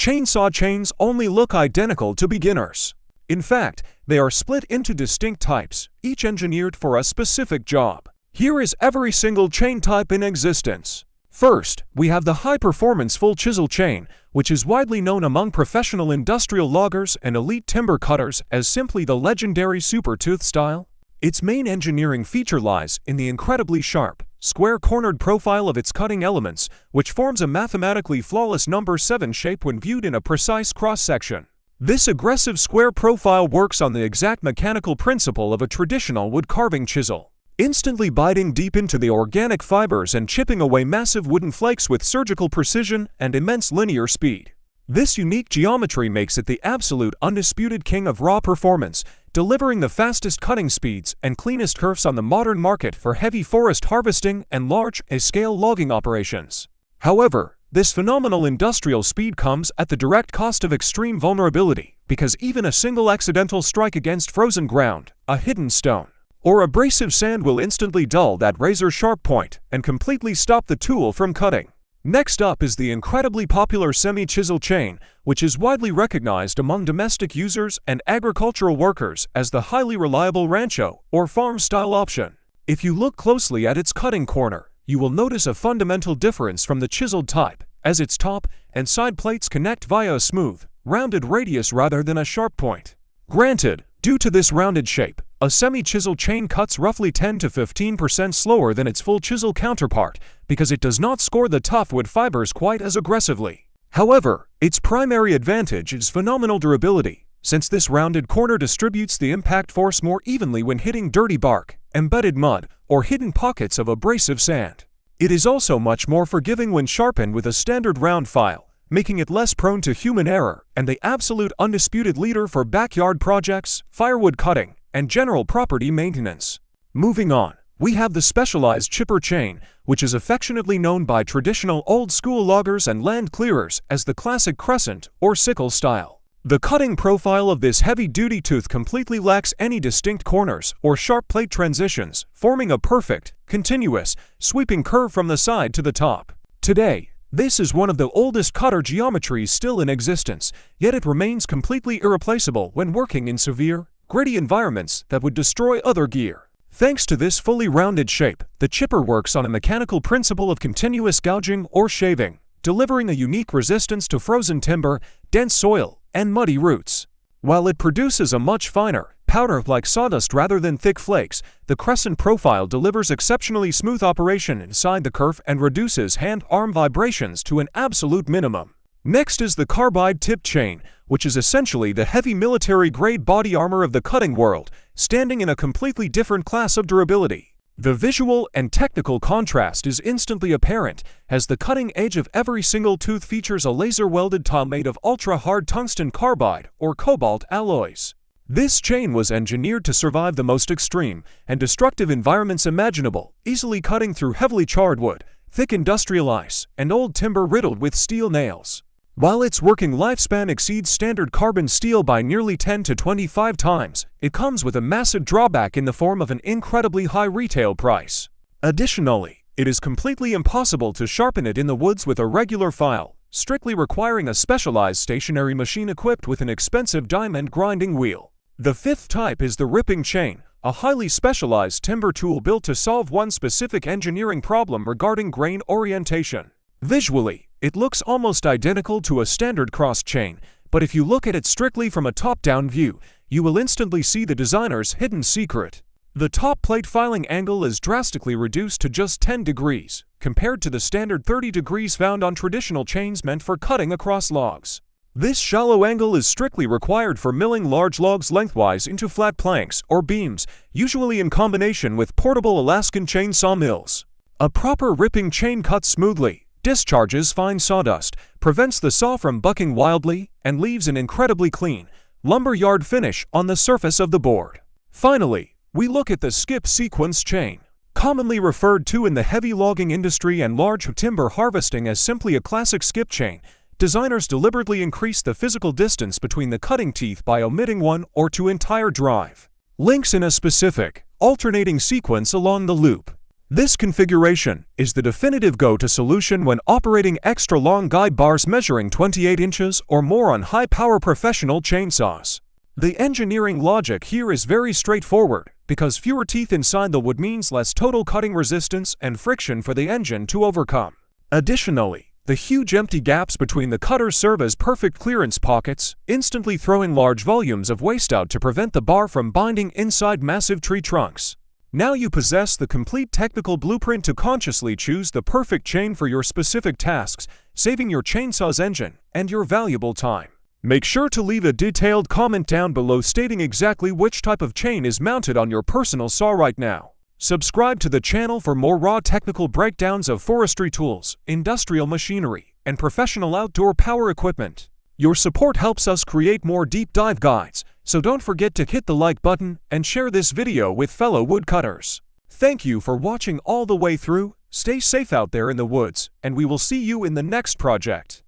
Chainsaw chains only look identical to beginners. In fact, they are split into distinct types, each engineered for a specific job. Here is every single chain type in existence. First, we have the high-performance full chisel chain, which is widely known among professional industrial loggers and elite timber cutters as simply the legendary super tooth style. Its main engineering feature lies in the incredibly sharp, square-cornered profile of its cutting elements, which forms a mathematically flawless number 7 shape when viewed in a precise cross-section. This aggressive square profile works on the exact mechanical principle of a traditional wood-carving chisel, instantly biting deep into the organic fibers and chipping away massive wooden flakes with surgical precision and immense linear speed. This unique geometry makes it the absolute undisputed king of raw performance, delivering the fastest cutting speeds and cleanest kerfs on the modern market for heavy forest harvesting and large-scale logging operations. However, this phenomenal industrial speed comes at the direct cost of extreme vulnerability, because even a single accidental strike against frozen ground, a hidden stone, or abrasive sand will instantly dull that razor-sharp point and completely stop the tool from cutting. Next up is the incredibly popular semi-chisel chain, which is widely recognized among domestic users and agricultural workers as the highly reliable Rancho or farm-style option. If you look closely at its cutting corner, you will notice a fundamental difference from the chiseled type, as its top and side plates connect via a smooth, rounded radius rather than a sharp point. Granted, due to this rounded shape, a semi-chisel chain cuts roughly 10 to 15% slower than its full chisel counterpart because it does not score the tough wood fibers quite as aggressively. However, its primary advantage is phenomenal durability, since this rounded corner distributes the impact force more evenly when hitting dirty bark, embedded mud, or hidden pockets of abrasive sand. It is also much more forgiving when sharpened with a standard round file, making it less prone to human error and the absolute undisputed leader for backyard projects, firewood cutting, and general property maintenance. Moving on, we have the specialized chipper chain, which is affectionately known by traditional old-school loggers and land clearers as the classic crescent or sickle style. The cutting profile of this heavy-duty tooth completely lacks any distinct corners or sharp plate transitions, forming a perfect, continuous, sweeping curve from the side to the top. Today, this is one of the oldest cutter geometries still in existence, yet it remains completely irreplaceable when working in severe, gritty environments that would destroy other gear. Thanks to this fully rounded shape, the chipper works on a mechanical principle of continuous gouging or shaving, delivering a unique resistance to frozen timber, dense soil, and muddy roots. While it produces a much finer, powder-like sawdust rather than thick flakes, the Crescent profile delivers exceptionally smooth operation inside the kerf and reduces hand-arm vibrations to an absolute minimum. Next is the Carbide-Tipped chain, which is essentially the heavy military-grade body armor of the cutting world, standing in a completely different class of durability. The visual and technical contrast is instantly apparent, as the cutting edge of every single tooth features a laser-welded tile made of ultra-hard tungsten carbide or cobalt alloys. This chain was engineered to survive the most extreme and destructive environments imaginable, easily cutting through heavily charred wood, thick industrial ice, and old timber riddled with steel nails. While its working lifespan exceeds standard carbon steel by nearly 10 to 25 times, it comes with a massive drawback in the form of an incredibly high retail price. Additionally, it is completely impossible to sharpen it in the woods with a regular file, strictly requiring a specialized stationary machine equipped with an expensive diamond grinding wheel. The fifth type is the ripping chain, a highly specialized timber tool built to solve one specific engineering problem regarding grain orientation. Visually, it looks almost identical to a standard cross chain, but if you look at it strictly from a top-down view, you will instantly see the designer's hidden secret. The top plate filing angle is drastically reduced to just 10 degrees, compared to the standard 30 degrees found on traditional chains meant for cutting across logs. This shallow angle is strictly required for milling large logs lengthwise into flat planks or beams, usually in combination with portable Alaskan chainsaw mills. A proper ripping chain cuts smoothly, discharges fine sawdust, prevents the saw from bucking wildly, and leaves an incredibly clean, lumberyard finish on the surface of the board. Finally, we look at the skip sequence chain. Commonly referred to in the heavy logging industry and large timber harvesting as simply a classic skip chain, designers deliberately increase the physical distance between the cutting teeth by omitting one or two entire drive links in a specific, alternating sequence along the loop. This configuration is the definitive go-to solution when operating extra-long guide bars measuring 28 inches or more on high-power professional chainsaws. The engineering logic here is very straightforward, because fewer teeth inside the wood means less total cutting resistance and friction for the engine to overcome. Additionally, the huge empty gaps between the cutters serve as perfect clearance pockets, instantly throwing large volumes of waste out to prevent the bar from binding inside massive tree trunks. Now you possess the complete technical blueprint to consciously choose the perfect chain for your specific tasks, saving your chainsaw's engine and your valuable time. Make sure to leave a detailed comment down below stating exactly which type of chain is mounted on your personal saw right now. Subscribe to the channel for more raw technical breakdowns of forestry tools, industrial machinery, and professional outdoor power equipment. Your support helps us create more deep dive guides, so don't forget to hit the like button and share this video with fellow woodcutters. Thank you for watching all the way through, stay safe out there in the woods, and we will see you in the next project.